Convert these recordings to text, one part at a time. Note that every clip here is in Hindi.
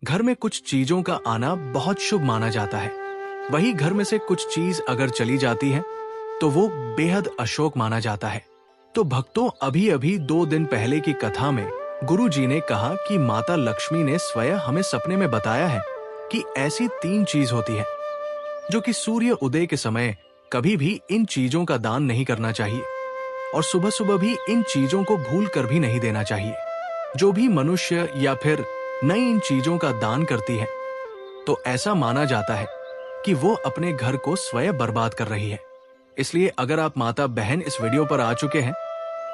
घर में कुछ चीजों का आना बहुत शुभ माना जाता है। वही घर में से कुछ चीज अगर चली जाती है तो वो बेहद अशुभ माना जाता है। तो भक्तों, अभी अभी 2 दिन पहले की कथा में गुरु जी ने कहा कि माता लक्ष्मी ने स्वयं हमें सपने में बताया है कि ऐसी 3 चीज होती है जो कि सूर्य उदय के समय कभी भी इन चीजों का दान नहीं करना चाहिए और सुबह सुबह भी इन चीजों को भूल कर भी नहीं देना चाहिए। जो भी मनुष्य या फिर नई इन चीजों का दान करती है तो ऐसा माना जाता है कि वो अपने घर को स्वयं बर्बाद कर रही है। इसलिए अगर आप माता बहन इस वीडियो पर आ चुके हैं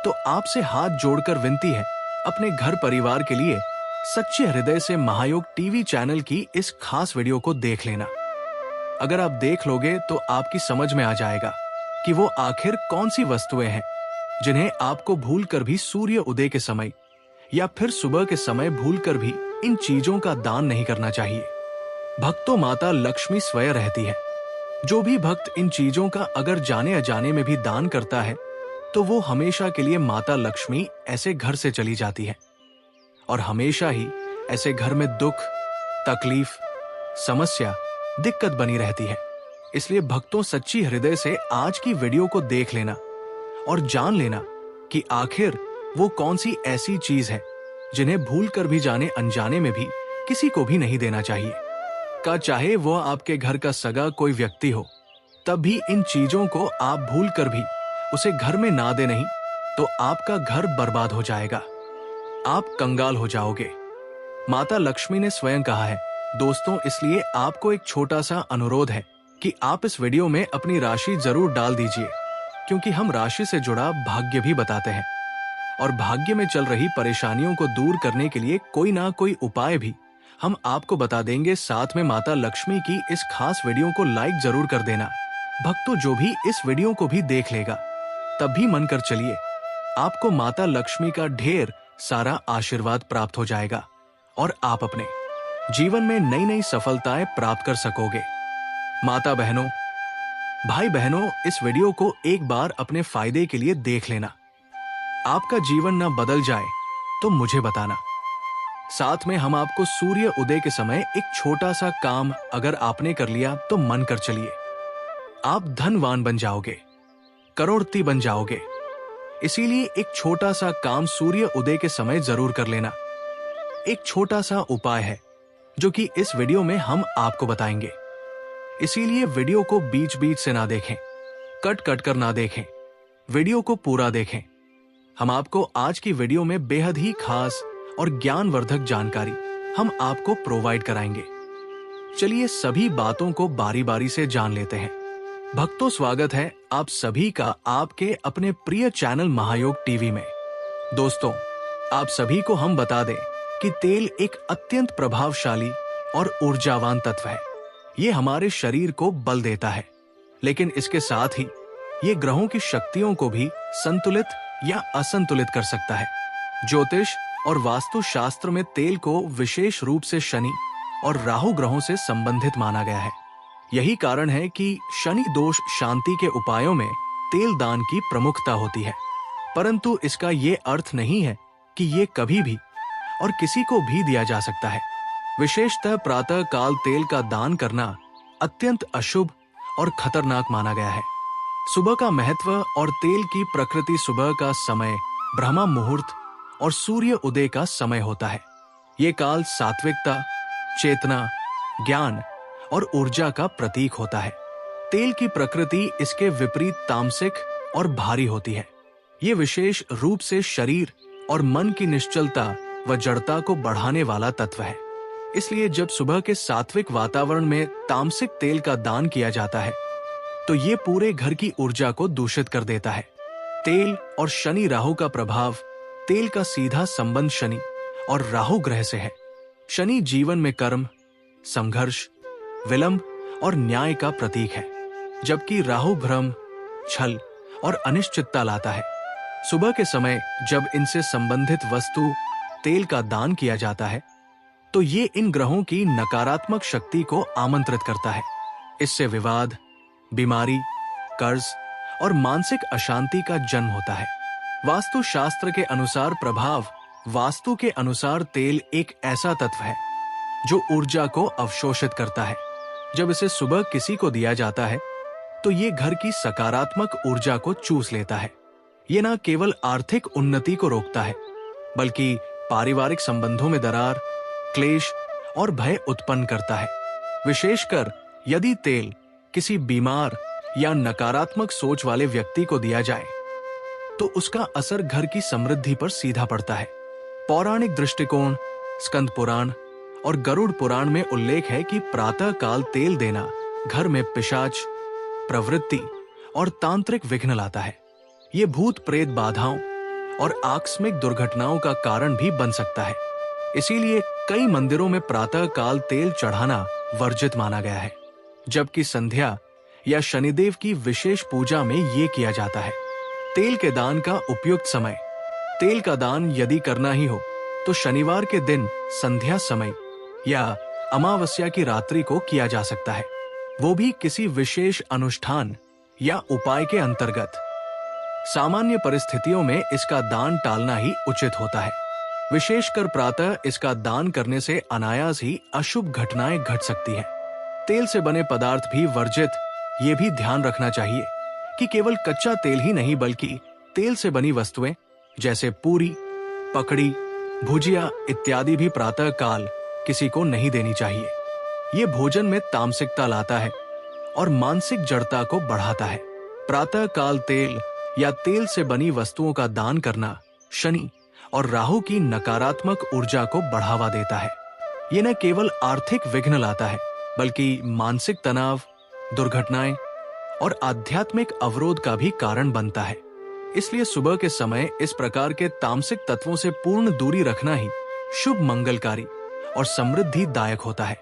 तो आपसे हाथ जोड़कर विनती है, अपने घर परिवार के लिए सच्चे हृदय से महायोग टीवी चैनल की इस खास वीडियो को देख लेना। अगर आप देख लोगे तो आपकी समझ में आ जाएगा कि वो आखिर कौन सी वस्तुएं हैं जिन्हें आपको भूलकर भी सूर्य उदय के समय या फिर सुबह के समय भूलकर भी इन चीजों का दान नहीं करना चाहिए। भक्तों, माता लक्ष्मी स्वयं रहती है। जो भी भक्त इन चीजों का अगर जाने अजाने में भी दान करता है तो वो हमेशा के लिए माता लक्ष्मी ऐसे घर से चली जाती है और हमेशा ही ऐसे घर में दुख, तकलीफ, समस्या, दिक्कत बनी रहती है। इसलिए भक्तों, सच्ची हृदय से आज की वीडियो को देख लेना और जान लेना कि आखिर वो कौन सी ऐसी चीज है जिन्हें भूल कर भी जाने अनजाने में भी किसी को भी नहीं देना चाहिए। का चाहे वो आपके घर का सगा कोई व्यक्ति हो, तब भी इन चीजों को आप भूल कर भी उसे घर में ना दे, नहीं तो आपका घर बर्बाद हो जाएगा, आप कंगाल हो जाओगे। माता लक्ष्मी ने स्वयं कहा है। दोस्तों, इसलिए आपको एक छोटा सा अनुरोध है कि आप इस वीडियो में अपनी राशि जरूर डाल दीजिए, क्योंकि हम राशि से जुड़ा भाग्य भी बताते हैं और भाग्य में चल रही परेशानियों को दूर करने के लिए कोई ना कोई उपाय भी हम आपको बता देंगे। साथ में माता लक्ष्मी की इस खास वीडियो को लाइक जरूर कर देना। भक्तों, जो भी इस वीडियो को भी देख लेगा तब भी मन कर चलिए, आपको माता लक्ष्मी का ढेर सारा आशीर्वाद प्राप्त हो जाएगा और आप अपने जीवन में नई नई सफलताएं प्राप्त कर सकोगे। माता बहनों, भाई बहनों, इस वीडियो को एक बार अपने फायदे के लिए देख लेना। आपका जीवन ना बदल जाए तो मुझे बताना। साथ में हम आपको सूर्य उदय के समय एक छोटा सा काम अगर आपने कर लिया तो मन कर चलिए, आप धनवान बन जाओगे, करोड़पति बन जाओगे। इसीलिए एक छोटा सा काम सूर्य उदय के समय जरूर कर लेना। एक छोटा सा उपाय है जो कि इस वीडियो में हम आपको बताएंगे। इसीलिए वीडियो को बीच बीच से ना देखें, कट कट कर ना देखें, वीडियो को पूरा देखें। हम आपको आज की वीडियो में बेहद ही खास और ज्ञानवर्धक जानकारी हम आपको प्रोवाइड कराएंगे। चलिए सभी बातों को बारी बारी से जान लेते हैं। भक्तों, स्वागत है आप सभी का आपके अपने प्रिय चैनल महायोग टीवी में। दोस्तों, आप सभी को हम बता दें कि तेल एक अत्यंत प्रभावशाली और ऊर्जावान तत्व है। ये हमारे शरीर को बल देता है, लेकिन इसके साथ ही ये ग्रहों की शक्तियों को भी संतुलित या असंतुलित कर सकता है। ज्योतिष और वास्तु शास्त्र में तेल को विशेष रूप से शनि और राहु ग्रहों से संबंधित माना गया है। यही कारण है कि शनि दोष शांति के उपायों में तेल दान की प्रमुखता होती है। परंतु इसका ये अर्थ नहीं है कि ये कभी भी और किसी को भी दिया जा सकता है। विशेषतः प्रातः काल तेल का दान करना अत्यंत अशुभ और खतरनाक माना गया है। सुबह का महत्व और तेल की प्रकृति, सुबह का समय ब्रह्मा मुहूर्त और सूर्य उदय का समय होता है। ये काल सात्विकता, चेतना, ज्ञान और ऊर्जा का प्रतीक होता है। तेल की प्रकृति इसके विपरीत तामसिक और भारी होती है। ये विशेष रूप से शरीर और मन की निश्चलता व जड़ता को बढ़ाने वाला तत्व है। इसलिए जब सुबह के सात्विक वातावरण में तामसिक तेल का दान किया जाता है तो ये पूरे घर की ऊर्जा को दूषित कर देता है। तेल और शनि राहु का प्रभाव, तेल का सीधा संबंध शनि और राहु ग्रह से है। शनि जीवन में कर्म, संघर्ष, विलंब और न्याय का प्रतीक है, जबकि राहु भ्रम, छल और अनिश्चितता लाता है। सुबह के समय जब इनसे संबंधित वस्तु तेल का दान किया जाता है तो ये इन ग्रहों की नकारात्मक शक्ति को आमंत्रित करता है। इससे विवाद, बीमारी, कर्ज और मानसिक अशांति का जन्म होता है। वास्तु शास्त्र के अनुसार प्रभाव, वास्तु के अनुसार तेल एक ऐसा तत्व है जो ऊर्जा को अवशोषित करता है। जब इसे सुबह किसी को दिया जाता है तो ये घर की सकारात्मक ऊर्जा को चूस लेता है। ये न केवल आर्थिक उन्नति को रोकता है बल्कि पारिवारिक संबंधों में दरार, क्लेश और भय उत्पन्न करता है। विशेषकर यदि तेल किसी बीमार या नकारात्मक सोच वाले व्यक्ति को दिया जाए तो उसका असर घर की समृद्धि पर सीधा पड़ता है। पौराणिक दृष्टिकोण, स्कंद पुराण और गरुड़ पुराण में उल्लेख है कि प्रातः काल तेल देना घर में पिशाच, प्रवृत्ति और तांत्रिक विघ्न लाता है। ये भूत प्रेत बाधाओं और आकस्मिक दुर्घटनाओं का कारण भी बन सकता है। इसीलिए कई मंदिरों में प्रातः काल तेल चढ़ाना वर्जित माना गया है, जबकि संध्या या शनिदेव की विशेष पूजा में ये किया जाता है। तेल के दान का उपयुक्त समय। तेल का दान यदि करना ही हो तो शनिवार के दिन संध्या समय या अमावस्या की रात्रि को किया जा सकता है, वो भी किसी विशेष अनुष्ठान या उपाय के अंतर्गत। सामान्य परिस्थितियों में इसका दान टालना ही उचित होता है। विशेषकर प्रातः इसका दान करने से अनायास ही अशुभ घटनाएं घट सकती हैं। तेल से बने पदार्थ भी वर्जित। ये भी ध्यान रखना चाहिए कि केवल कच्चा तेल ही नहीं बल्कि तेल से बनी वस्तुएं जैसे पूरी, पकड़ी, भुजिया इत्यादि भी प्रातः काल किसी को नहीं देनी चाहिए। ये भोजन में तामसिकता लाता है और मानसिक जड़ता को बढ़ाता है। प्रातः काल तेल या तेल से बनी वस्तुओं का दान करना शनि और राहु की नकारात्मक ऊर्जा को बढ़ावा देता है। ये न केवल आर्थिक विघ्न लाता है बल्कि मानसिक तनाव, दुर्घटनाएं और आध्यात्मिक अवरोध का भी कारण बनता है। इसलिए सुबह के समय इस प्रकार के तामसिक तत्वों से पूर्ण दूरी रखना ही शुभ, मंगलकारी और समृद्धि दायक होता है।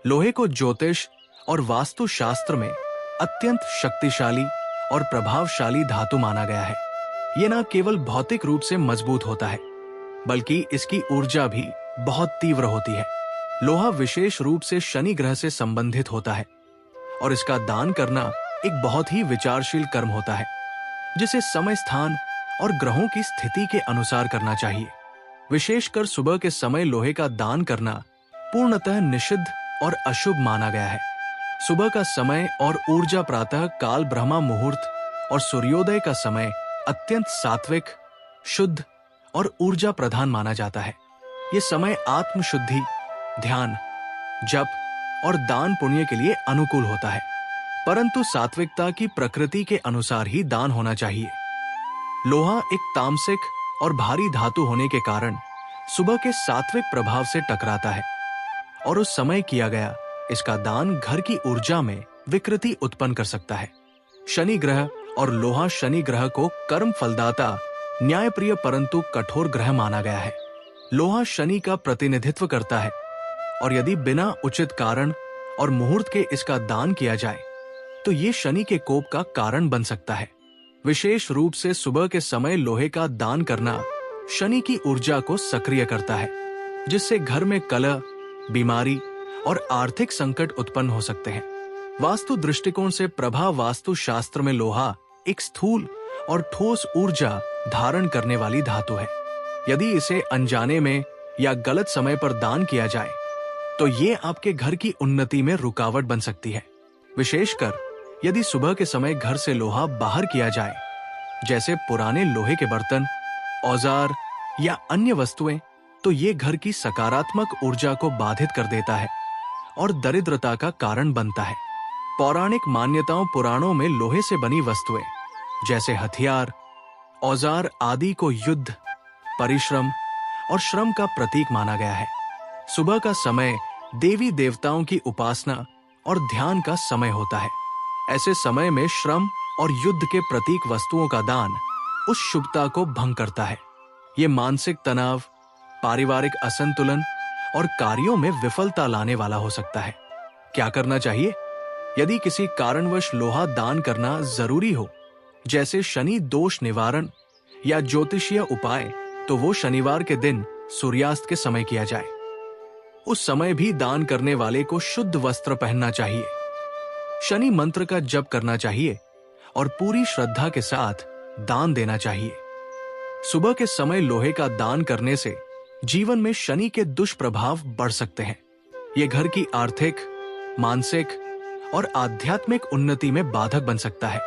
लोहे को ज्योतिष और वास्तु शास्त्र में अत्यंत शक्तिशाली और प्रभावशाली धातु माना गया है। ये न केवल भौतिक रूप से मजबूत होता है बल्कि इसकी ऊर्जा भी बहुत तीव्र होती है। लोहा विशेष रूप से शनि ग्रह से संबंधित होता है और इसका दान करना एक बहुत ही विचारशील कर्म होता है, जिसे समय, स्थान और ग्रहों की स्थिति के अनुसार करना चाहिए। विशेषकर सुबह के समय लोहे का दान करना पूर्णतः निषिद्ध और अशुभ माना गया है। सुबह का समय और ऊर्जा प्रातः काल ब्रह्मा मुहूर्त और सूर्योदय का समय अत्यंत सात्विक, शुद्ध और ऊर्जा प्रधान माना जाता है। ये समय आत्मशुद्धि, ध्यान, जप और दान पुण्य के लिए अनुकूल होता है, परंतु सात्विकता की प्रकृति के अनुसार ही दान होना चाहिए। लोहा एक तामसिक और भारी धातु होने के कारण सुबह के सात्विक प्रभाव से टकराता है और उस समय किया गया इसका दान घर की ऊर्जा में विकृति उत्पन्न कर सकता है। शनि ग्रह और लोहा शनि ग्रह को कर्म फलदाता, न्यायप्रिय परंतु कठोर ग्रह माना गया है। लोहा शनि का प्रतिनिधित्व करता है और यदि बिना उचित कारण और मुहूर्त के इसका दान किया जाए तो ये शनि के कोप का कारण बन सकता है। विशेष रूप से सुबह के समय लोहे का दान करना शनि की ऊर्जा को सक्रिय करता है, जिससे घर में कलह, बीमारी और आर्थिक संकट उत्पन्न हो सकते हैं। वास्तु दृष्टिकोण से प्रभा वास्तु शास्त्र में लोहा एक स्थूल और ठोस ऊर्जा धारण करने वाली धातु है। यदि इसे अनजाने में या गलत समय पर दान किया जाए तो ये आपके घर की उन्नति में रुकावट बन सकती है। विशेषकर यदि सुबह के समय घर से लोहा बाहर किया जाए, जैसे पुराने लोहे के बर्तन, औजार या अन्य वस्तुएं, तो ये घर की सकारात्मक ऊर्जा को बाधित कर देता है और दरिद्रता का कारण बनता है। पौराणिक मान्यताओं पुराणों में लोहे से बनी वस्तुएं जैसे हथियार, औजार आदि को युद्ध, परिश्रम और श्रम का प्रतीक माना गया है। सुबह का समय देवी देवताओं की उपासना और ध्यान का समय होता है। ऐसे समय में श्रम और युद्ध के प्रतीक वस्तुओं का दान उस शुभता को भंग करता है। ये मानसिक तनाव, पारिवारिक असंतुलन और कार्यों में विफलता लाने वाला हो सकता है। क्या करना चाहिए? यदि किसी कारणवश लोहा दान करना जरूरी हो, जैसे शनि दोष निवारण या ज्योतिषीय उपाय, तो वो शनिवार के दिन सूर्यास्त के समय किया जाए। उस समय भी दान करने वाले को शुद्ध वस्त्र पहनना चाहिए। शनि मंत्र का जप करना चाहिए और पूरी श्रद्धा के साथ दान देना चाहिए। सुबह के समय लोहे का दान करने से जीवन में शनि के दुष्प्रभाव बढ़ सकते हैं। ये घर की आर्थिक, मानसिक और आध्यात्मिक उन्नति में बाधक बन सकता है।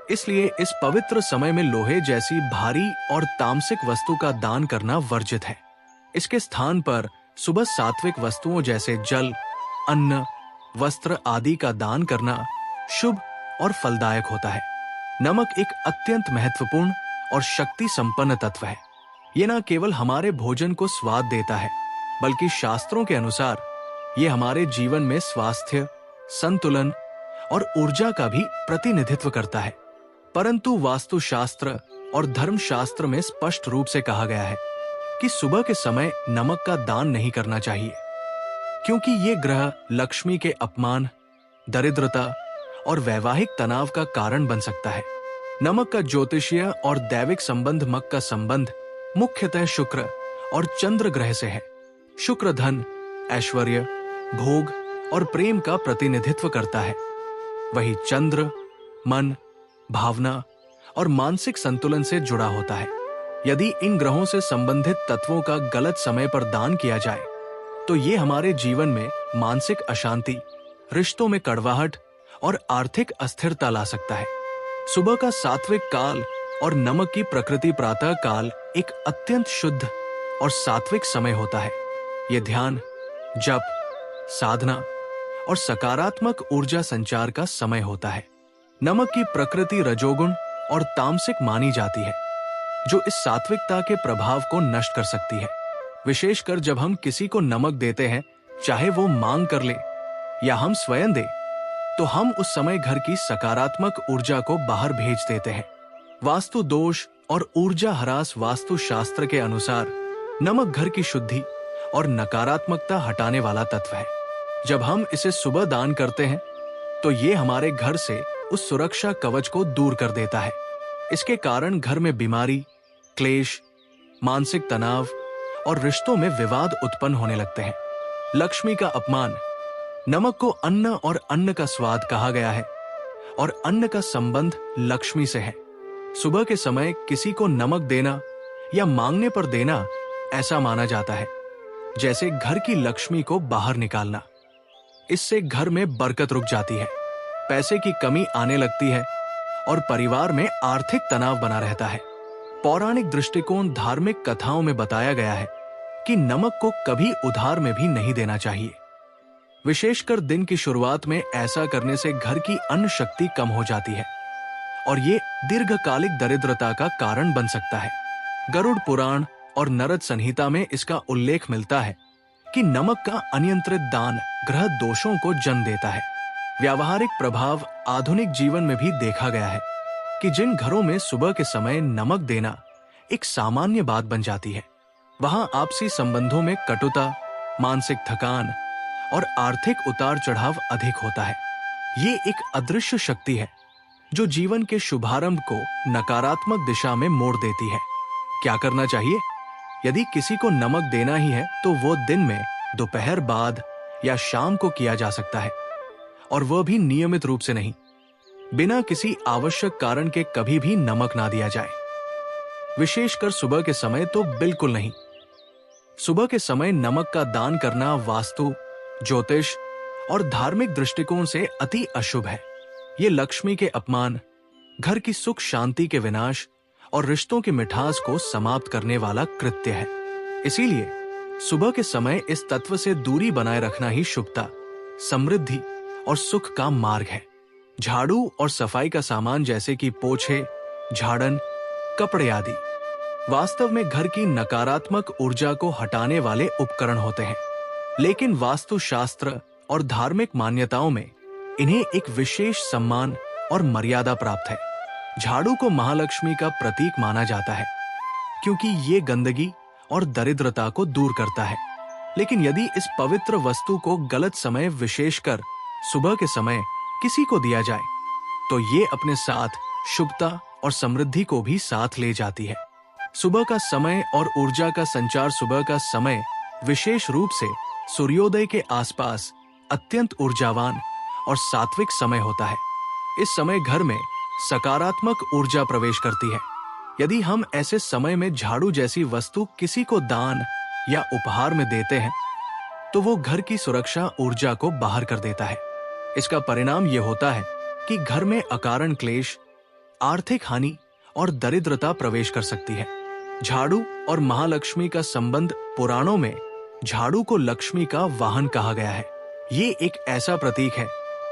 इसलिए इस पवित्र समय में लोहे जैसी भारी और तामसिक वस्तु का दान करना वर्जित है। इसके स्थान पर सुबह सात्विक वस्तुओं जैसे जल, अन्न, वस्त्र आदि का दान करना शुभ और फलदायक होता है। नमक एक अत्यंत महत्वपूर्ण और शक्ति संपन्न तत्व है। ये न केवल हमारे भोजन को स्वाद देता है, बल्कि शास्त्रों के अनुसार ये हमारे जीवन में स्वास्थ्य, संतुलन और ऊर्जा का भी प्रतिनिधित्व करता है। परंतु वास्तुशास्त्र और धर्मशास्त्र में स्पष्ट रूप से कहा गया है कि सुबह के समय नमक का दान नहीं करना चाहिए, क्योंकि ये ग्रह लक्ष्मी के अपमान, दरिद्रता और वैवाहिक तनाव का कारण बन सकता है। नमक का ज्योतिषीय और दैविक संबंध मक का संबंध मुख्यतः शुक्र और चंद्र ग्रह से है। शुक्र धन, ऐश्वर्य, भोग और प्रेम का प्रतिनिधित्व करता है, वही चंद्र मन, भावना और मानसिक संतुलन से जुड़ा होता है। यदि इन ग्रहों से संबंधित तत्वों का गलत समय पर दान किया जाए तो ये हमारे जीवन में मानसिक अशांति, रिश्तों में कड़वाहट और आर्थिक अस्थिरता ला सकता है। सुबह का सात्विक काल और नमक की प्रकृति प्रातः काल एक अत्यंत शुद्ध और सात्विक समय होता है। यह ध्यान, जप, साधना और सकारात्मक ऊर्जा संचार का समय होता है। नमक की प्रकृति रजोगुण और तामसिक मानी जाती है, जो इस सात्विकता के प्रभाव को नष्ट कर सकती है। विशेषकर जब हम किसी को नमक देते हैं, चाहे वो मांग कर ले या हम स्वयं दें, तो हम उस समय घर की सकारात्मक ऊर्जा को बाहर भेज देते हैं। वास्तु दोष और ऊर्जा ह्रास वास्तुशास्त्र के अनुसार नमक घर की शुद्धि और नकारात्मकता हटाने वाला तत्व है। जब हम इसे सुबह दान करते हैं तो ये हमारे घर से उस सुरक्षा कवच को दूर कर देता है। इसके कारण घर में बीमारी, क्लेश, मानसिक तनाव और रिश्तों में विवाद उत्पन्न होने लगते हैं। लक्ष्मी का अपमान। नमक को अन्न और अन्न का स्वाद कहा गया है और अन्न का संबंध लक्ष्मी से है। सुबह के समय किसी को नमक देना या मांगने पर देना ऐसा माना जाता है जैसे घर की लक्ष्मी को बाहर निकालना। इससे घर में बरकत रुक जाती है, पैसे की कमी आने लगती है और परिवार में आर्थिक तनाव बना रहता है। पौराणिक दृष्टिकोण धार्मिक कथाओं में बताया गया है कि नमक को कभी उधार में भी नहीं देना चाहिए। विशेषकर दिन की शुरुआत में ऐसा करने से घर की अन्न शक्ति कम हो जाती है और ये दीर्घकालिक दरिद्रता का कारण बन सकता है। गरुड़ पुराण और नरद संहिता में इसका उल्लेख मिलता है कि नमक का अनियंत्रित दान ग्रह दोषों को जन्म देता है। व्यावहारिक प्रभाव आधुनिक जीवन में भी देखा गया है कि जिन घरों में सुबह के समय नमक देना एक सामान्य बात बन जाती है, वहां आपसी संबंधों में कटुता, मानसिक थकान और आर्थिक उतार चढ़ाव अधिक होता है। ये एक अदृश्य शक्ति है जो जीवन के शुभारंभ को नकारात्मक दिशा में मोड़ देती है। क्या करना चाहिए? यदि किसी को नमक देना ही है तो वो दिन में, दोपहर बाद या शाम को किया जा सकता है, और वह भी नियमित रूप से नहीं। बिना किसी आवश्यक कारण के कभी भी नमक ना दिया जाए। विशेषकर सुबह के समय तो बिल्कुल नहीं। सुबह के समय नमक का दान करना वास्तु, ज्योतिष और धार्मिक दृष्टिकोण से अति अशुभ है। ये लक्ष्मी के अपमान, घर की सुख शांति के विनाश और रिश्तों की मिठास को समाप्त करने वाला कृत्य है। इसीलिए सुबह के समय इस तत्व से दूरी बनाए रखना ही शुभता, समृद्धि और सुख का मार्ग है। झाड़ू और सफाई का सामान जैसे कि पोछे, झाड़न, कपड़े आदि वास्तव में घर की नकारात्मक ऊर्जा को हटाने वाले उपकरण होते हैं, लेकिन वास्तुशास्त्र और धार्मिक मान्यताओं में इन्हें एक विशेष सम्मान और मर्यादा प्राप्त है। झाड़ू को महालक्ष्मी का प्रतीक माना जाता है क्योंकि ये गंदगी और दरिद्रता को दूर करता है। लेकिन यदि इस पवित्र वस्तु को गलत समय, विशेषकर सुबह के समय, किसी को दिया जाए तो ये अपने साथ शुभता और समृद्धि को भी साथ ले जाती है। सुबह का समय और ऊर्जा का संचार। सुबह का समय विशेष रूप से सूर्योदय के आसपास अत्यंत ऊर्जावान और सात्विक समय होता है। इस समय घर में सकारात्मक ऊर्जा प्रवेश करती है। यदि हम ऐसे समय में झाड़ू जैसी वस्तु किसी को दान या उपहार में देते हैं तो वो घर की सुरक्षा ऊर्जा को बाहर कर देता है। इसका परिणाम ये होता है कि घर में अकारण क्लेश, आर्थिक हानि और दरिद्रता प्रवेश कर सकती है। झाड़ू और महालक्ष्मी का संबंध पुराणों में झाड़ू को लक्ष्मी का वाहन कहा गया है। ये एक ऐसा प्रतीक है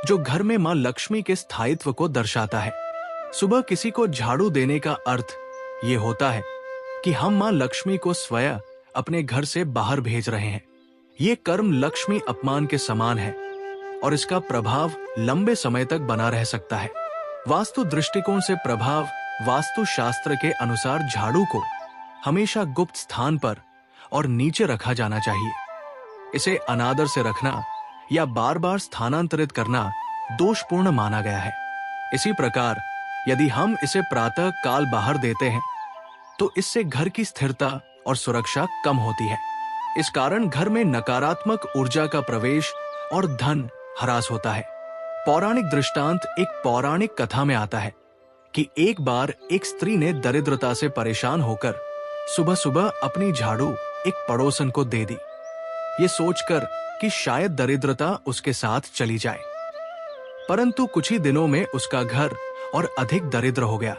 जो घर में मां लक्ष्मी के स्थायित्व को दर्शाता है। सुबह किसी को झाड़ू देने का अर्थ ये होता है कि हम मां लक्ष्मी को स्वयं अपने घर से बाहर भेज रहे हैं। ये कर्म लक्ष्मी अपमान के समान है और इसका प्रभाव लंबे समय तक बना रह सकता है। वास्तु दृष्टिकोण से प्रभाव वास्तु शास्त्र के अनुसार झाड़ू को हमेशा गुप्त स्थान पर और नीचे रखा जाना चाहिए। इसे अनादर से रखना या बार बार स्थानांतरित करना दोषपूर्ण माना गया है। इसी प्रकार यदि हम इसे प्रातः काल बाहर देते हैं तो इससे घर की स्थिरता और सुरक्षा कम होती है। इस कारण घर में नकारात्मक ऊर्जा का प्रवेश और धन ह्रास होता है। पौराणिक दृष्टांत एक पौराणिक कथा में आता है कि एक बार एक स्त्री ने दरिद्रता से परेशान होकर सुबह सुबह अपनी झाड़ू एक पड़ोसन को दे दी, ये सोचकर कि शायद दरिद्रता उसके साथ चली जाए। परंतु कुछ ही दिनों में उसका घर और अधिक दरिद्र हो गया।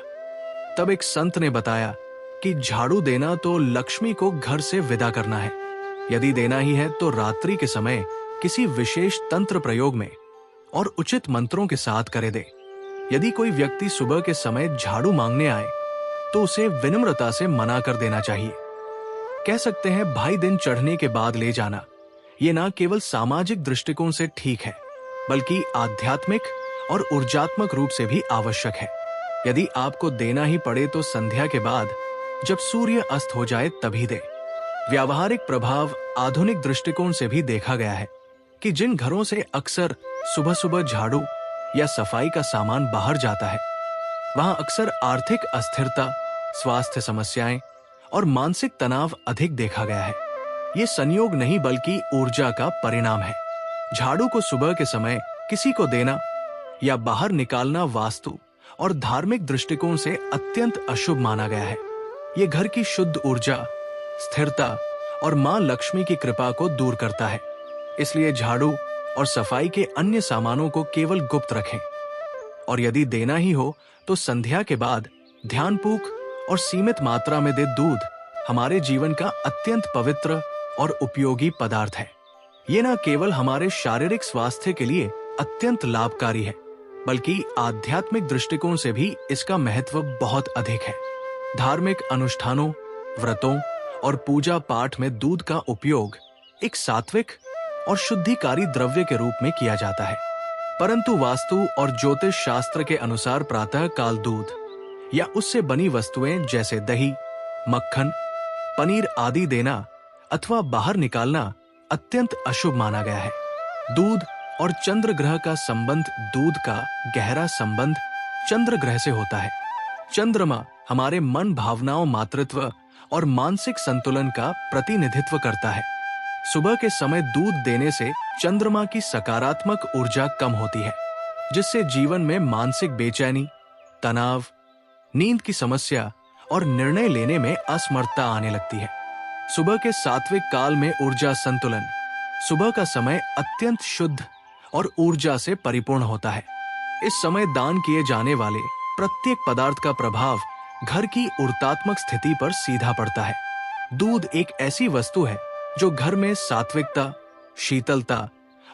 तब एक संत ने बताया कि झाड़ू देना तो लक्ष्मी को घर से विदा करना है। यदि देना ही है तो रात्रि के समय किसी विशेष तंत्र प्रयोग में और उचित मंत्रों के साथ करे दे। यदि कोई व्यक्ति सुबह के समय झाड़ू मांगने आए तो उसे विनम्रता से मना कर देना चाहिए। कह सकते हैं भाई दिन चढ़ने के बाद ले जाना ये न केवल सामाजिक दृष्टिकोण से ठीक है बल्कि आध्यात्मिक और ऊर्जात्मक रूप से भी आवश्यक है। यदि आपको देना ही पड़े तो संध्या के बाद जब सूर्य अस्त हो जाए तभी दे। व्यावहारिक प्रभाव आधुनिक दृष्टिकोण से भी देखा गया है कि जिन घरों से अक्सर सुबह सुबह झाड़ू या सफाई का सामान बाहर जाता है वहां अक्सर आर्थिक अस्थिरता, स्वास्थ्य समस्याएं और मानसिक तनाव अधिक देखा गया है। ये संयोग नहीं बल्कि ऊर्जा का परिणाम है। झाड़ू को सुबह के समय किसी को देना या बाहर निकालना वास्तु और धार्मिक दृष्टिकोण से अत्यंत अशुभ माना गया है। ये घर की शुद्ध ऊर्जा, स्थिरता और मां लक्ष्मी की कृपा को दूर करता है। इसलिए झाड़ू और सफाई के अन्य सामानों को केवल गुप्त रखें और यदि देना ही हो तो संध्या के बाद ध्यानपूर्वक और सीमित मात्रा में दे। दूध हमारे जीवन का अत्यंत पवित्र और उपयोगी पदार्थ है। ये न केवल हमारे शारीरिक स्वास्थ्य के लिए अत्यंत लाभकारी है बल्कि आध्यात्मिक दृष्टिकोण से भी इसका महत्व बहुत अधिक है। धार्मिक अनुष्ठानों, व्रतों और पूजा पाठ में दूध का उपयोग एक सात्विक और शुद्धिकारी द्रव्य के रूप में किया जाता है। परंतु वास्तु और ज्योतिष शास्त्र के अनुसार प्रातः काल दूध या उससे बनी वस्तुएं जैसे दही, मक्खन, पनीर आदि देना अथवा बाहर निकालना अत्यंत अशुभ माना गया है। दूध और चंद्र ग्रह का संबंध। दूध का गहरा संबंध चंद्र ग्रह से होता है। चंद्रमा हमारे मन, भावनाओं, मातृत्व और मानसिक संतुलन का प्रतिनिधित्व करता है। सुबह के समय दूध देने से चंद्रमा की सकारात्मक ऊर्जा कम होती है जिससे जीवन में मानसिक बेचैनी, तनाव, नींद की समस्या और निर्णय लेने में असमर्थता आने लगती है। सुबह के सात्विक काल में ऊर्जा संतुलन। सुबह का समय अत्यंत शुद्ध और ऊर्जा से परिपूर्ण होता है। इस समय दान किए जाने वाले प्रत्येक पदार्थ का प्रभाव घर की ऊर्जात्मक स्थिति पर सीधा पड़ता है। दूध एक ऐसी वस्तु है जो घर में सात्विकता, शीतलता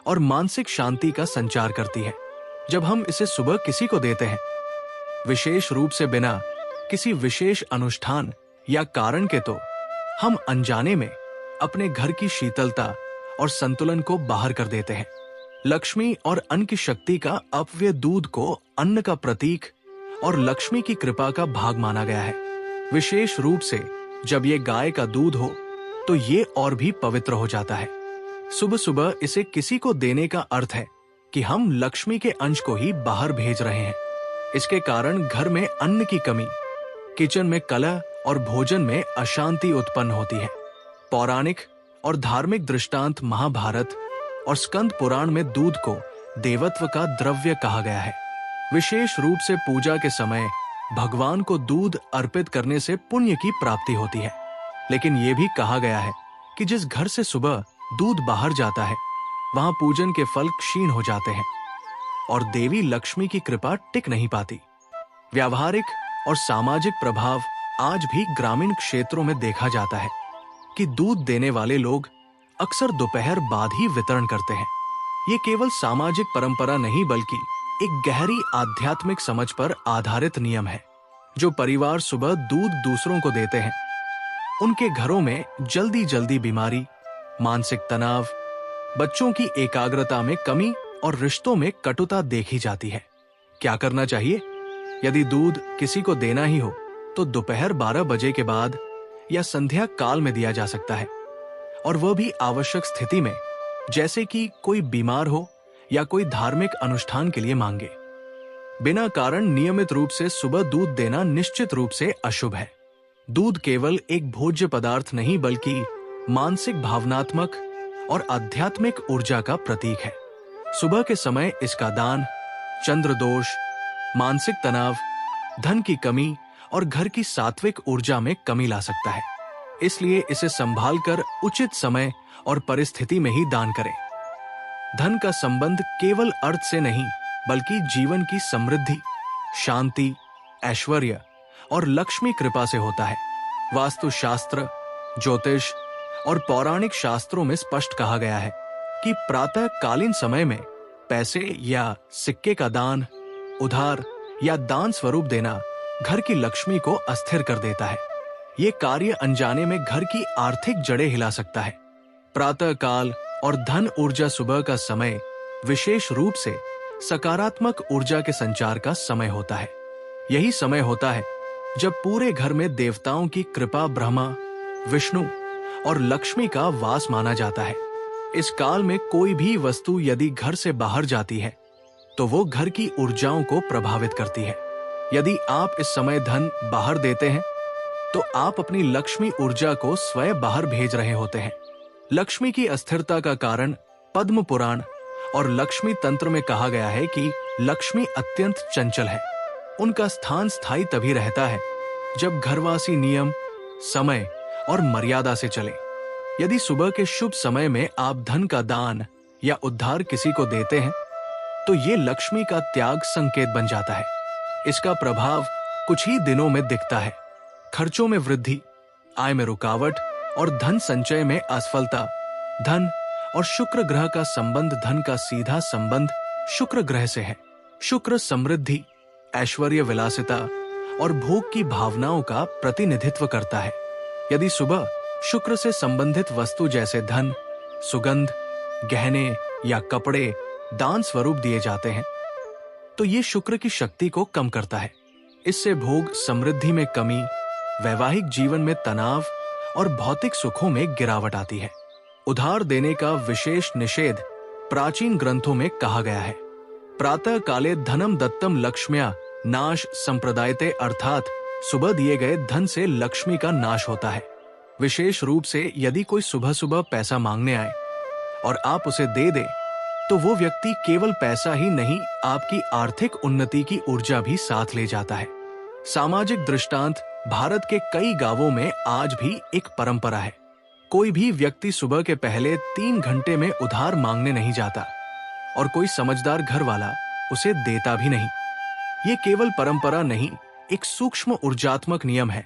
और मानसिक शांति का संचार करती है। जब हम इसे सुबह किसी को देते हैं, विशेष रूप से बिना किसी विशेष अनुष्ठान या कारण के, तो हम अनजाने में अपने घर की शीतलता और संतुलन को बाहर कर देते हैं। लक्ष्मी और अन्न की शक्ति का अपव्यय दूध को अन्न का प्रतीक और लक्ष्मी की कृपा का भाग माना गया है। विशेष रूप से जब ये गाय का दूध हो तो ये और भी पवित्र हो जाता है। सुबह सुबह इसे किसी को देने का अर्थ है कि हम लक्ष्मी के अंश को ही बाहर भेज रहे हैं। इसके कारण घर में अन्न की कमी, किचन में कलह और भोजन में अशांति उत्पन्न होती है। पौराणिक और धार्मिक दृष्टांत महाभारत और स्कंद पुराण में दूध को देवत्व का द्रव्य कहा गया है। विशेष रूप से पूजा के समय भगवान को दूध अर्पित करने से पुण्य की प्राप्ति होती है। लेकिन यह भी कहा गया है कि जिस घर से सुबह दूध बाहर जाता है, वहां पूजन के फल क्षीण हो जाते हैं और देवी लक्ष्मी की कृपा टिक नहीं पाती। व्यावहारिक और सामाजिक प्रभाव आज भी ग्रामीण क्षेत्रों में देखा जाता है कि दूध देने वाले लोग अक्सर दोपहर बाद ही वितरण करते हैं। ये केवल सामाजिक परंपरा नहीं बल्कि एक गहरी आध्यात्मिक समझ पर आधारित नियम है। जो परिवार सुबह दूध दूसरों को देते हैं, उनके घरों में जल्दी जल्दी बीमारी, मानसिक तनाव, बच्चों की एकाग्रता में कमी और रिश्तों में कटुता देखी जाती है। क्या करना चाहिए? यदि दूध किसी को देना ही हो तो दोपहर 12 बजे के बाद या संध्या काल में दिया जा सकता है, और वह भी आवश्यक स्थिति में, जैसे कि कोई बीमार हो या कोई धार्मिक अनुष्ठान के लिए मांगे। बिना कारण नियमित रूप से सुबह दूध देना निश्चित रूप से अशुभ है। दूध केवल एक भोज्य पदार्थ नहीं बल्कि मानसिक, भावनात्मक और आध्यात्मिक ऊर्जा का प्रतीक है। सुबह के समय इसका दान चंद्र दोष, मानसिक तनाव, धन की कमी और घर की सात्विक ऊर्जा में कमी ला सकता है। इसलिए इसे संभाल कर उचित समय और परिस्थिति में ही दान करें। धन का संबंध केवल अर्थ से नहीं बल्कि जीवन की समृद्धि, शांति, ऐश्वर्य और लक्ष्मी कृपा से होता है। वास्तुशास्त्र, ज्योतिष और पौराणिक शास्त्रों में स्पष्ट कहा गया है कि प्रातः कालीन समय में पैसे या सिक्के का दान, उधार या दान स्वरूप देना घर की लक्ष्मी को अस्थिर कर देता है। ये कार्य अनजाने में घर की आर्थिक जड़ें हिला सकता है। प्रातः काल और धन ऊर्जा सुबह का समय विशेष रूप से सकारात्मक ऊर्जा के संचार का समय होता है। यही समय होता है जब पूरे घर में देवताओं की कृपा, ब्रह्मा, विष्णु और लक्ष्मी का वास माना जाता है। इस काल में कोई भी वस्तु यदि घर से बाहर जाती है तो वो घर की ऊर्जाओं को प्रभावित करती है। यदि आप इस समय धन बाहर देते हैं तो आप अपनी लक्ष्मी ऊर्जा को स्वयं बाहर भेज रहे होते हैं। लक्ष्मी की अस्थिरता का कारण पद्म पुराण और लक्ष्मी तंत्र में कहा गया है कि लक्ष्मी अत्यंत चंचल है। उनका स्थान स्थायी तभी रहता है जब घरवासी नियम, समय और मर्यादा से चले। यदि सुबह के शुभ समय में आप धन का दान या उद्धार किसी को देते हैं तो ये लक्ष्मी का त्याग संकेत बन जाता है। इसका प्रभाव कुछ ही दिनों में दिखता है। खर्चों में वृद्धि, आय में रुकावट और धन संचय में असफलता। धन और शुक्र ग्रह का संबंध, धन का सीधा संबंध शुक्र ग्रह से है। शुक्र समृद्धि, ऐश्वर्य, विलासिता और भोग की भावनाओं का प्रतिनिधित्व करता है। यदि सुबह शुक्र से संबंधित वस्तु जैसे धन, सुगंध, गहने या कपड़े दान स्वरूप दिए जाते हैं तो ये शुक्र की शक्ति को कम करता है। इससे भोग, समृद्धि में कमी, वैवाहिक जीवन में तनाव और भौतिक सुखों में गिरावट आती है। उधार देने का विशेष निषेध प्राचीन ग्रंथों में कहा गया है। प्रातः काले धनम दत्तम लक्ष्म्या नाश संप्रदायते, अर्थात सुबह दिए गए धन से लक्ष्मी का नाश होता है। विशेष रूप से यदि कोई सुबह सुबह पैसा मांगने आए और आप उसे दे दे तो वो व्यक्ति केवल पैसा ही नहीं, आपकी आर्थिक उन्नति की ऊर्जा भी साथ ले जाता है। सामाजिक दृष्टांत, भारत के कई गांवों में आज भी एक परंपरा है। कोई भी व्यक्ति सुबह के पहले 3 घंटे में उधार मांगने नहीं जाता और कोई समझदार घर वाला उसे देता भी नहीं। ये केवल परंपरा नहीं, एक सूक्ष्म ऊर्जात्मक नियम है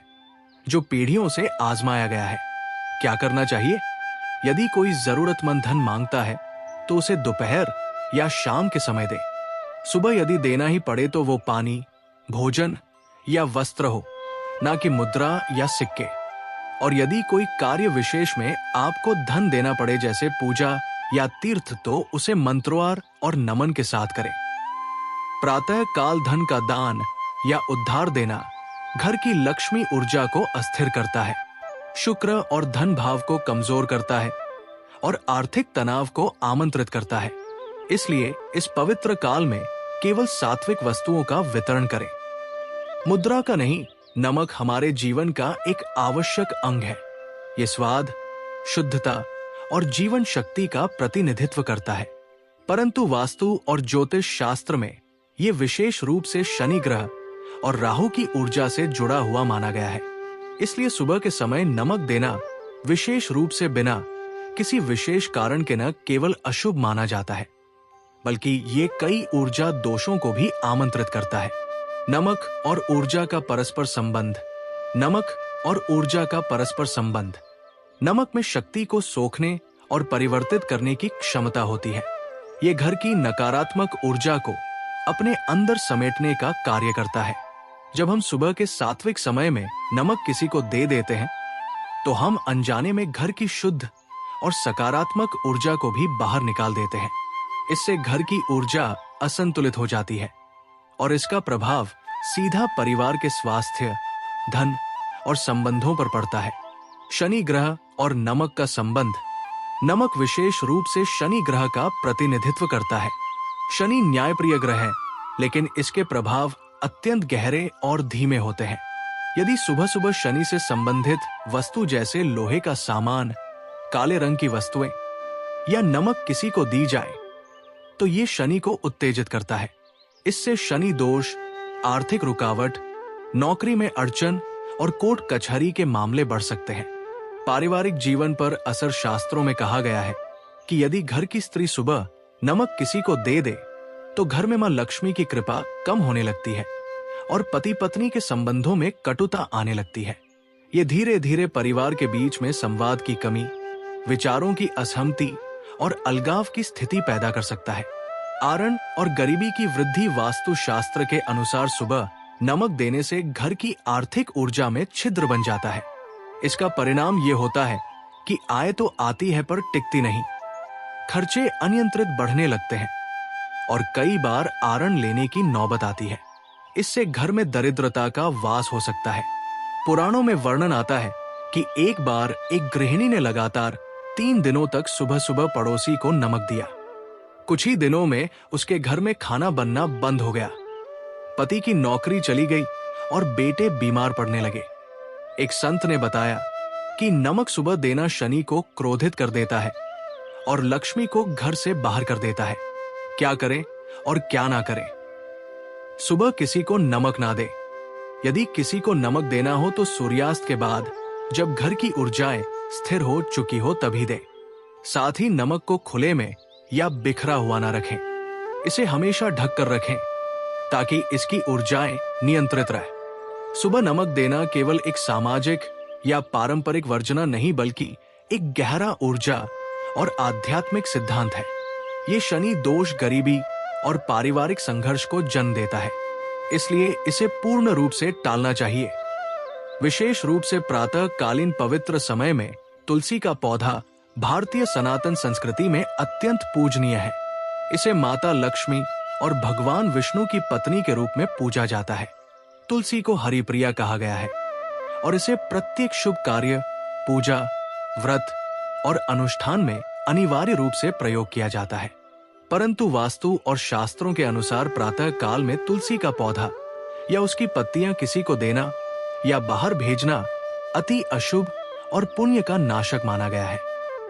जो पीढ़ियों से आजमाया गया है। क्या करना चाहिए? यदि कोई जरूरतमंद धन मांगता है तो उसे दोपहर या शाम के समय दे। सुबह यदि देना ही पड़े तो वो पानी, भोजन या वस्त्र हो, ना कि मुद्रा या सिक्के। और यदि कोई कार्य विशेष में आपको धन देना पड़े जैसे पूजा या तीर्थ तो उसे मंत्रोच्चार और नमन के साथ करें। प्रातः काल धन का दान या उद्धार देना घर की लक्ष्मी ऊर्जा को अस्थिर करता है, शुक्र और धन भाव को कमजोर करता है और आर्थिक तनाव को आमंत्रित करता है। इसलिए इस पवित्र काल में केवल सात्विक वस्तुओं का वितरण करें। मुद्रा का नहीं, नमक हमारे जीवन का एक आवश्यक अंग है। ये स्वाद, शुद्धता और जीवन शक्ति का प्रतिनिधित्व करता है। परंतु वास्तु और ज्योतिष शास्त्र में ये विशेष रूप से शनि ग्रह और राहु की ऊर्जा से जुड़ा हुआ माना गया है। इसलिए सुबह के समय नमक देना, विशेष रूप से बिना किसी विशेष कारण के न केवल अशुभ माना जाता है, बल्कि ये कई ऊर्जा दोषों को भी आमंत्रित करता है। नमक और ऊर्जा का परस्पर संबंध। नमक और ऊर्जा का परस्पर संबंध। नमक में शक्ति को सोखने और परिवर्तित करने की क्षमता होती है। ये घर की नकारात्मक ऊर्जा को अपने अंदर समेटने का कार्य करता है। जब हम सुबह के सात्विक समय में नमक किसी को दे देते हैं, तो हम अनजाने में घर की शुद्ध और सकारात्मक ऊर्जा को भी बाहर निकाल देते हैं। इससे घर की ऊर्जा असंतुलित हो जाती है और इसका प्रभाव सीधा परिवार के स्वास्थ्य, धन और संबंधों पर पड़ता है। शनि ग्रह और नमक का संबंध। नमक विशेष रूप से शनि ग्रह का प्रतिनिधित्व करता है। शनि न्यायप्रिय ग्रह है, लेकिन इसके प्रभाव अत्यंत गहरे और धीमे होते हैं। यदि सुबह सुबह शनि से संबंधित वस्तु जैसे लोहे का सामान, काले रंग की वस्तुएं या नमक किसी को दी जाए, तो ये शनि को उत्तेजित करता है। इससे शनि दोष, आर्थिक रुकावट, नौकरी में अड़चन और कोर्ट कचहरी के मामले बढ़ सकते हैं। पारिवारिक जीवन पर असर। शास्त्रों में कहा गया है कि यदि घर की स्त्री सुबह नमक किसी को दे दे, तो घर में मां लक्ष्मी की कृपा कम होने लगती है और पति पत्नी के संबंधों में कटुता आने लगती है। ये धीरे धीरे परिवार के बीच में संवाद की कमी, विचारों की असहमति और अलगाव की स्थिति पैदा कर सकता है। आरण और गरीबी की वृद्धि। वास्तु शास्त्र के अनुसार सुबह नमक देने से घर की आर्थिक ऊर्जा में छिद्र बन जाता है। इसका परिणाम ये होता है कि आय तो आती है पर टिकती नहीं, खर्चे अनियंत्रित बढ़ने लगते हैं और कई बार आरण लेने की नौबत आती है। इससे घर में दरिद्रता का वास हो सकता है। पुराणों में वर्णन आता है कि एक बार एक गृहिणी ने लगातार 3 दिनों तक सुबह सुबह पड़ोसी को नमक दिया। कुछ ही दिनों में उसके घर में खाना बनना बंद हो गया। पति की नौकरी चली गई और बेटे बीमार पड़ने लगे। एक संत ने बताया कि नमक सुबह देना शनि को क्रोधित कर देता है और लक्ष्मी को घर से बाहर कर देता है। क्या करें और क्या ना करें? सुबह किसी को नमक ना दे। यदि किसी को नमक देना हो तो सूर्यास्त के बाद, जब घर की ऊर्जाएं स्थिर हो चुकी हो, तभी दे। साथ ही नमक को खुले में या बिखरा हुआ ना रखें। इसे हमेशा ढक कर रखें ताकि इसकी ऊर्जाएं नियंत्रित रहे। सुबह नमक देना केवल एक सामाजिक या पारंपरिक वर्जना नहीं, बल्कि एक गहरा ऊर्जा और आध्यात्मिक सिद्धांत है। ये शनि दोष, गरीबी और पारिवारिक संघर्ष को जन्म देता है, इसलिए इसे पूर्ण रूप से टालना चाहिए। विशेष रूप से प्रातः कालीन पवित्र समय में तुलसी का पौधा भारतीय सनातन संस्कृति में अत्यंत पूजनीय है। इसे माता लक्ष्मी और भगवान विष्णु की पत्नी के रूप में पूजा जाता है। तुलसी को हरिप्रिया कहा गया है और इसे प्रत्येक शुभ कार्य, पूजा, व्रत और अनुष्ठान में अनिवार्य रूप से प्रयोग किया जाता है। परंतु वास्तु और शास्त्रों के अनुसार प्रातः काल में तुलसी का पौधा या उसकी पत्तियां किसी को देना या बाहर भेजना अति अशुभ और पुण्य का नाशक माना गया है।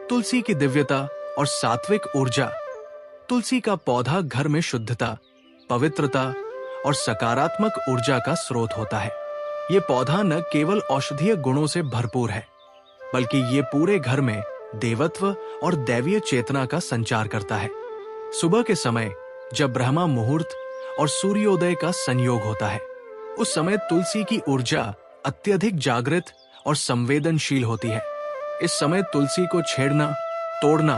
तुलसी की दिव्यता और सात्विक ऊर्जा। तुलसी का पौधा घर में शुद्धता, पवित्रता और सकारात्मक ऊर्जा का स्रोत होता है। ये पौधा न केवल औषधीय गुणों से भरपूर है, बल्कि ये पूरे घर में देवत्व और दैवीय चेतना का संचार करता है। सुबह के समय जब ब्रह्मा मुहूर्त और सूर्योदय का संयोग होता है, उस समय तुलसी की ऊर्जा अत्यधिक जागृत और संवेदनशील होती है। इस समय तुलसी को छेड़ना, तोड़ना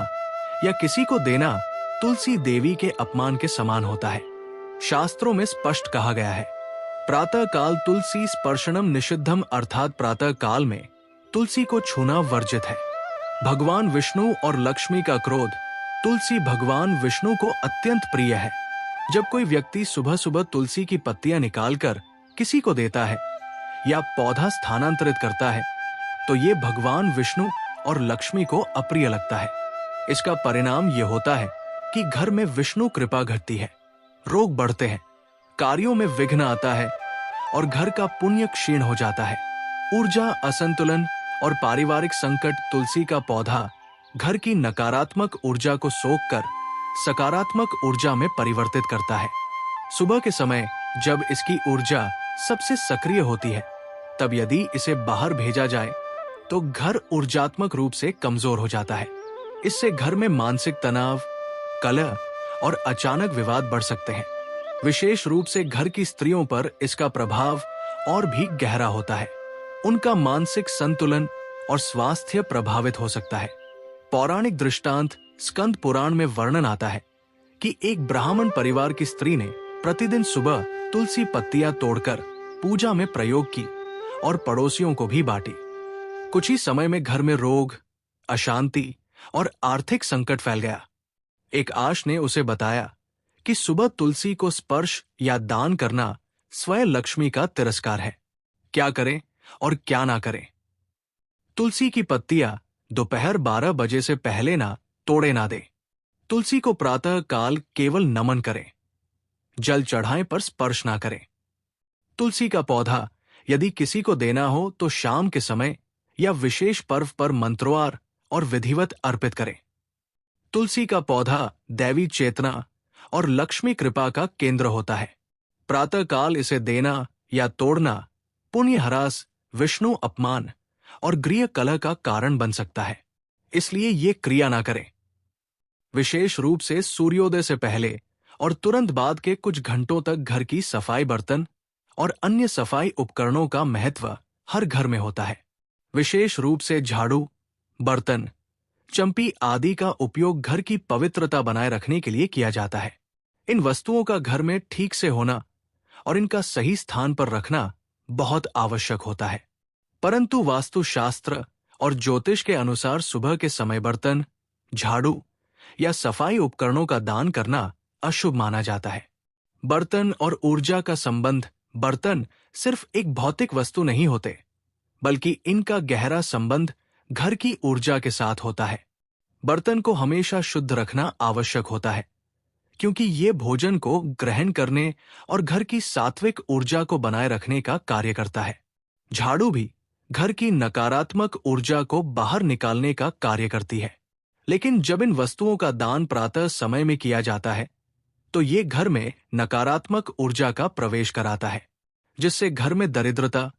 या किसी को देना तुलसी देवी के अपमान के समान होता है। शास्त्रों में स्पष्ट कहा गया है, प्रातः काल तुलसी स्पर्शनम निषिद्धम, अर्थात प्रातः काल में तुलसी को छूना वर्जित है। भगवान विष्णु और लक्ष्मी का क्रोध। तुलसी भगवान विष्णु को अत्यंत प्रिय है। जब कोई व्यक्ति सुबह सुबह तुलसी की पत्तियां निकालकर किसी को देता है या पौधा स्थानांतरित करता है, तो ये भगवान विष्णु और लक्ष्मी को अप्रिय लगता है। इसका परिणाम यह होता है कि घर में विष्णु कृपा घटती है, रोग बढ़ते हैं, कार्यों में विघ्न आता है और घर का पुण्य क्षीण हो जाता है। ऊर्जा असंतुलन और पारिवारिक संकट। तुलसी का पौधा घर की नकारात्मक ऊर्जा को सोखकर सकारात्मक ऊर्जा में परिवर्तित करता है। सुबह के समय जब इसकी ऊर्जा सबसे सक्रिय होती है, तब यदि इसे बाहर भेजा जाए तो घर ऊर्जात्मक रूप से कमजोर हो जाता है। इससे घर में मानसिक तनाव, कलह और अचानक विवाद बढ़ सकते हैं। विशेष रूप से घर की स्त्रियों पर इसका प्रभाव और भी गहरा होता है। उनका मानसिक संतुलन और स्वास्थ्य प्रभावित हो सकता है। पौराणिक दृष्टांत स्कंद पुराण में वर्णन आता है कि एक ब्राह्मण परिवार की स्त्री ने प्रतिदिन सुबह तुलसी पत्तियां तोड़कर पूजा में प्रयोग की और पड़ोसियों को भी बांटी। कुछ ही समय में घर में रोग, अशांति और आर्थिक संकट फैल गया। एक आश ने उसे बताया कि सुबह तुलसी को स्पर्श या दान करना स्वयं लक्ष्मी का तिरस्कार है। क्या करें और क्या ना करें? तुलसी की पत्तियां दोपहर 12 बजे से पहले ना तोड़े ना दे। तुलसी को प्रातः काल केवल नमन करें, जल चढ़ाएं पर स्पर्श ना करें। तुलसी का पौधा यदि किसी को देना हो तो शाम के समय या विशेष पर्व पर मंत्रोच्चार और विधिवत अर्पित करें। तुलसी का पौधा दैवी चेतना और लक्ष्मी कृपा का केंद्र होता है। प्रातःकाल इसे देना या तोड़ना पुण्य ह्रास, विष्णु अपमान और गृह कलह का कारण बन सकता है, इसलिए ये क्रिया ना करें। विशेष रूप से सूर्योदय से पहले और तुरंत बाद के कुछ घंटों तक घर की सफाई, बर्तन और अन्य सफाई उपकरणों का महत्व हर घर में होता है। विशेष रूप से झाड़ू, बर्तन, चंपी आदि का उपयोग घर की पवित्रता बनाए रखने के लिए किया जाता है। इन वस्तुओं का घर में ठीक से होना और इनका सही स्थान पर रखना बहुत आवश्यक होता है। परंतु वास्तुशास्त्र और ज्योतिष के अनुसार सुबह के समय बर्तन, झाड़ू या सफाई उपकरणों का दान करना अशुभ माना जाता है। बर्तन और ऊर्जा का संबंध। बर्तन सिर्फ एक भौतिक वस्तु नहीं होते, बल्कि इनका गहरा संबंध घर की ऊर्जा के साथ होता है। बर्तन को हमेशा शुद्ध रखना आवश्यक होता है, क्योंकि ये भोजन को ग्रहण करने और घर की सात्विक ऊर्जा को बनाए रखने का कार्य करता है। झाड़ू भी घर की नकारात्मक ऊर्जा को बाहर निकालने का कार्य करती है। लेकिन जब इन वस्तुओं का दान प्रातः समय में किया जाता है, तो ये घर में नकारात्मक ऊर्जा का प्रवेश कराता है, जिससे घर में दरिद्रता,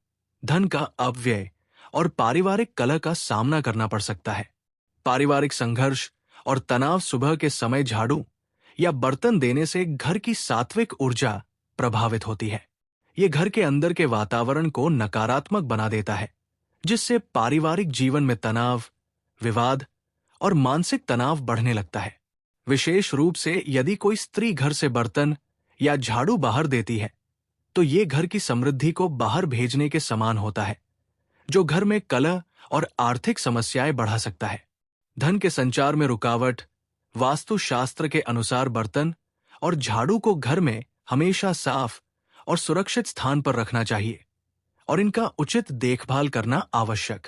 धन का अपव्यय और पारिवारिक कलह का सामना करना पड़ सकता है। पारिवारिक संघर्ष और तनाव सुबह के समय झाड़ू या बर्तन देने से घर की सात्विक ऊर्जा प्रभावित होती है। ये घर के अंदर के वातावरण को नकारात्मक बना देता है, जिससे पारिवारिक जीवन में तनाव, विवाद और मानसिक तनाव बढ़ने लगता है। विशेष रूप से यदि कोई स्त्री घर से बर्तन या झाड़ू बाहर देती है, तो ये घर की समृद्धि को बाहर भेजने के समान होता है, जो घर में कलह और आर्थिक समस्याएं बढ़ा सकता है। धन के संचार में रुकावट। वास्तुशास्त्र के अनुसार बर्तन और झाड़ू को घर में हमेशा साफ और सुरक्षित स्थान पर रखना चाहिए और इनका उचित देखभाल करना आवश्यक।